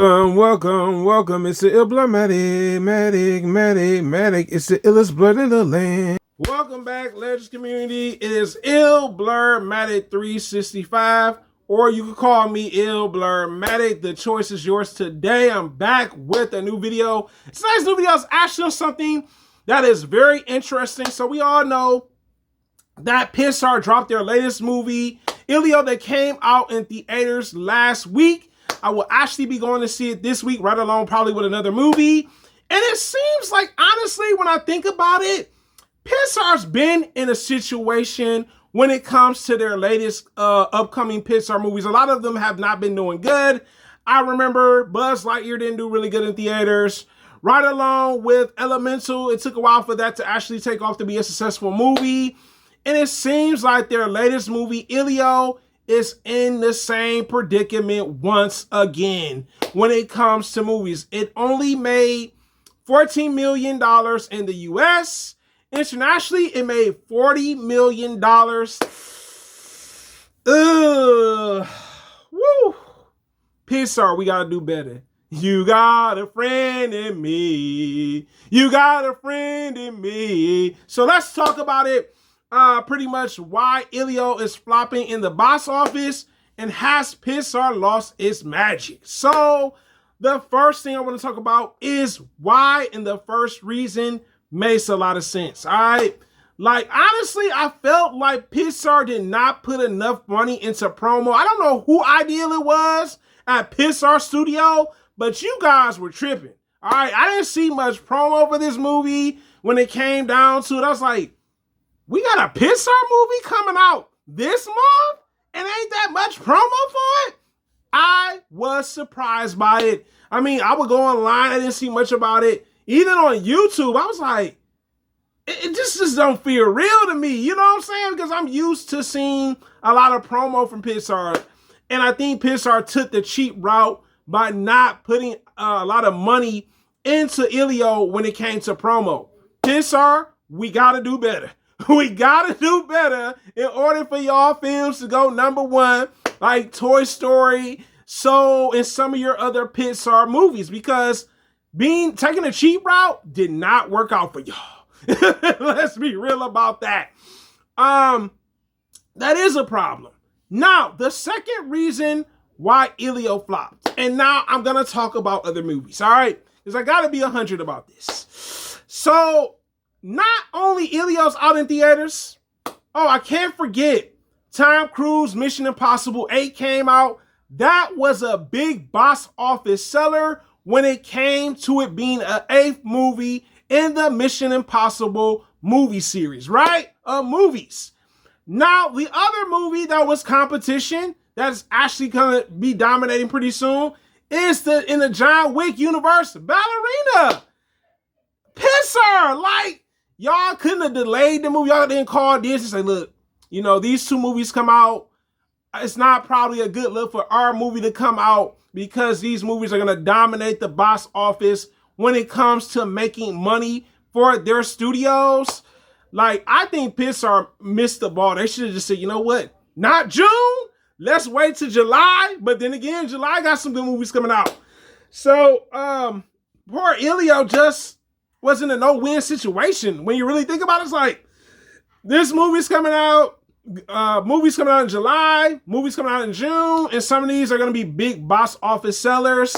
Welcome. It's the Matic. It's the illest blood in the land. Welcome back, Legends community. It is Matic 365, or you can call me Matic. The choice is yours today. I'm back with a new video. Tonight's new video is actually something that is very interesting. So we all know that Pixar dropped their latest movie, Elio, that came out in theaters last week. I will actually be going to see it this week, right along probably with another movie. And it seems like, honestly, when I think about it, Pixar's been in a situation when it comes to their latest upcoming Pixar movies. A lot of them have not been doing good. I remember Buzz Lightyear didn't do really good in theaters. Right along with Elemental, it took a while for that to actually take off to be a successful movie. And it seems like their latest movie, Elio, is in the same predicament once again when it comes to movies. It only made $14 million in the US. Internationally, it made $40 million. Woo. Pixar, we gotta do better. You got a friend in me. You got a friend in me. So let's talk about it. Pretty much why Elio is flopping in the box office, and has Pixar lost its magic? So the first thing I want to talk about is why, and the first reason makes a lot of sense. All right, like honestly, I felt like Pixar did not put enough money into promo. I don't know who ideal it was at Pixar Studio, but you guys were tripping. All right, I didn't see much promo for this movie. When it came down to it, I was like, we got a Pixar movie coming out this month and ain't that much promo for it? I was surprised by it. I mean, I would go online, I didn't see much about it. Even on YouTube, I was like, it just don't feel real to me. You know what I'm saying? Because I'm used to seeing a lot of promo from Pixar. And I think Pixar took the cheap route by not putting a lot of money into Elio when it came to promo. Pixar, we got to do better. We gotta do better in order for y'all films to go #1, like Toy Story, so and some of your other Pixar movies, because taking a cheap route did not work out for y'all. Let's be real about that. That is a problem. Now, the second reason why Elio flopped, and now I'm gonna talk about other movies, all right? Because I gotta be 100 about this. So, not only Elio's out in theaters, I can't forget Tom Cruise Mission Impossible 8 came out. That was a big box office seller when it came to it being an 8th movie in the Mission Impossible movie series, right? Movies. Now, the other movie that was competition that's actually gonna be dominating pretty soon is in the John Wick universe, Ballerina. Pixar, like, y'all couldn't have delayed the movie. Y'all didn't call this and say, look, these two movies come out. It's not probably a good look for our movie to come out because these movies are going to dominate the box office when it comes to making money for their studios. Like, I think Pixar missed the ball. They should have just said, you know what? Not June. Let's wait till July. But then again, July got some good movies coming out. So, poor Elio just wasn't a no-win situation. When you really think about it, it's like, this movie's coming out, movies coming out in July, movies coming out in June, and some of these are going to be big box office sellers.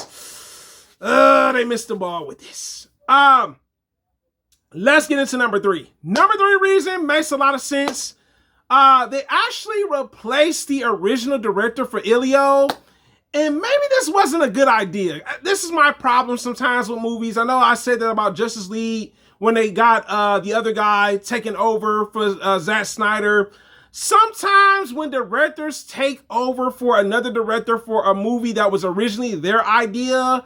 They missed the ball with this. Let's get into number 3. Number 3 reason makes a lot of sense. They actually replaced the original director for Elio. And maybe this wasn't a good idea. This is my problem sometimes with movies. I know I said that about Justice League when they got the other guy taking over for Zack Snyder. Sometimes when directors take over for another director for a movie that was originally their idea,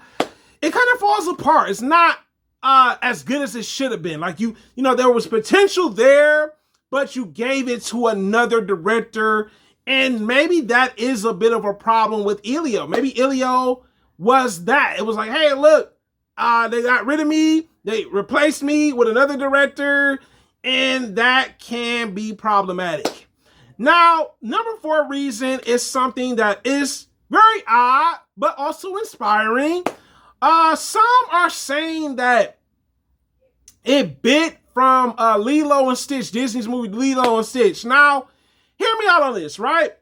it kind of falls apart. It's not as good as it should have been. Like, there was potential there, but you gave it to another director. And maybe that is a bit of a problem with Elio. Maybe Elio was that. It was like, hey, look, they got rid of me. They replaced me with another director. And that can be problematic. Now, number 4 reason is something that is very odd, but also inspiring. Some are saying that it bit from Lilo and Stitch, Disney's movie Lilo and Stitch. Now, hear me out on this, right?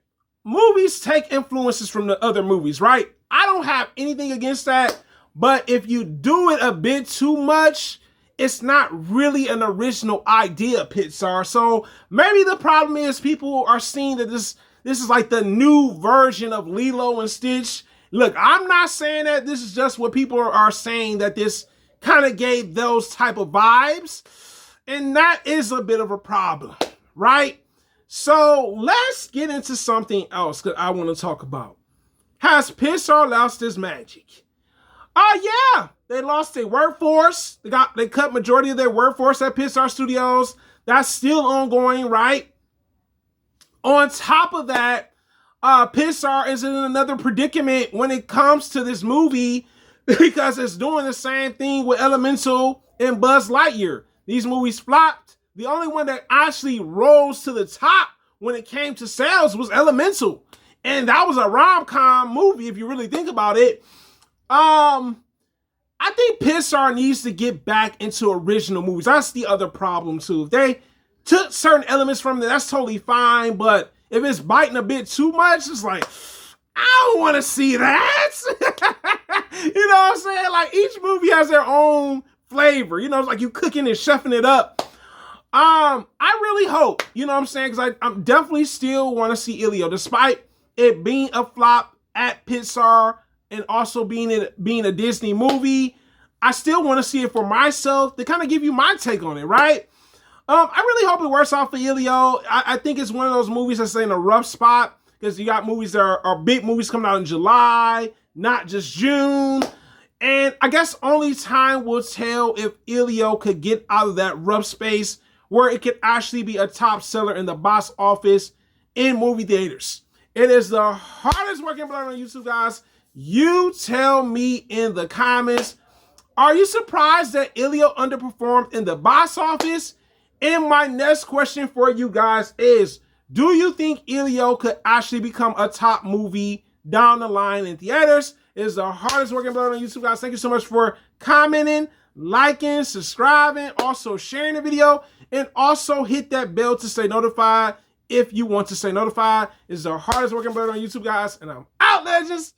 Movies take influences from the other movies, right? I don't have anything against that, but if you do it a bit too much, it's not really an original idea, Pixar. So maybe the problem is people are seeing that this is like the new version of Lilo and Stitch. Look, I'm not saying that. This is just what people are saying, that this kind of gave those type of vibes. And that is a bit of a problem, right? So let's get into something else that I want to talk about. Has Pixar lost its magic? Yeah, they lost their workforce. They cut majority of their workforce at Pixar Studios. That's still ongoing, right? On top of that, Pixar is in another predicament when it comes to this movie because it's doing the same thing with Elemental and Buzz Lightyear. These movies flopped. The only one that actually rose to the top when it came to sales was Elemental. And that was a rom-com movie, if you really think about it. I think Pixar needs to get back into original movies. That's the other problem, too. If they took certain elements from there, that's totally fine. But if it's biting a bit too much, it's like, I don't want to see that. You know what I'm saying? Like, each movie has their own flavor. You know, it's like you cooking and chefing it up. I really hope, you know what I'm saying? Because I'm definitely still want to see Elio, despite it being a flop at Pixar and also being a Disney movie. I still want to see it for myself to kind of give you my take on it, right? I really hope it works out for Elio. I think it's one of those movies that's in a rough spot because you got movies that are big movies coming out in July, not just June. And I guess only time will tell if Elio could get out of that rough space where it could actually be a top seller in the box office in movie theaters. It is the hardest working blog on YouTube, guys. You tell me in the comments, are you surprised that Elio underperformed in the box office? And my next question for you guys is, do you think Elio could actually become a top movie down the line in theaters? It is the hardest working blog on YouTube, guys. Thank you so much for commenting, liking, subscribing, also sharing the video, and also hit that bell to stay notified if you want to stay notified. It's the hardest working blog on YouTube, guys, and I'm out, legends.